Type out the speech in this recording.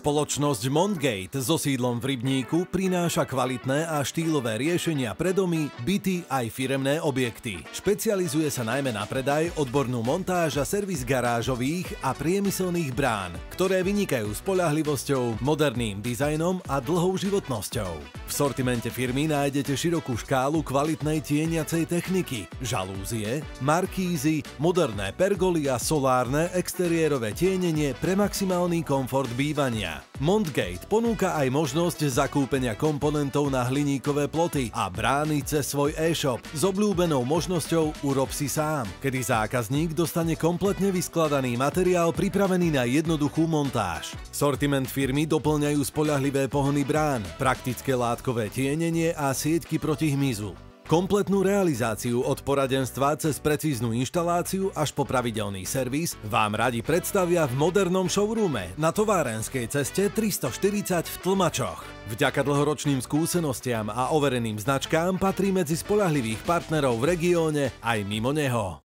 Spoločnosť Montgate so sídlom v Rybníku prináša kvalitné a štýlové riešenia pre domy, byty aj firemné objekty. Špecializuje sa najmä na predaj, odbornú montáž a servis garážových a priemyselných brán, ktoré vynikajú spoľahlivosťou, moderným dizajnom a dlhou životnosťou. V sortimente firmy nájdete širokú škálu kvalitnej tieniacej techniky, žalúzie, markízy, moderné pergoly a solárne exteriérové tienenie pre maximálny komfort bývania. Montgate ponúka aj možnosť zakúpenia komponentov na hliníkové ploty a brány cez svoj e-shop s obľúbenou možnosťou urob si sám, kedy zákazník dostane kompletne vyskladaný materiál pripravený na jednoduchú montáž. Sortiment firmy doplňajú spoľahlivé pohony brán, praktické látkové tienenie a sieťky proti hmyzu. Kompletnú realizáciu od poradenstva cez precíznu inštaláciu až po pravidelný servis vám radi predstavia v modernom showroome na Továrenskej ceste 340 v Tlmačoch. Vďaka dlhoročným skúsenostiam a overeným značkám patrí medzi spoľahlivých partnerov v regióne aj mimo neho.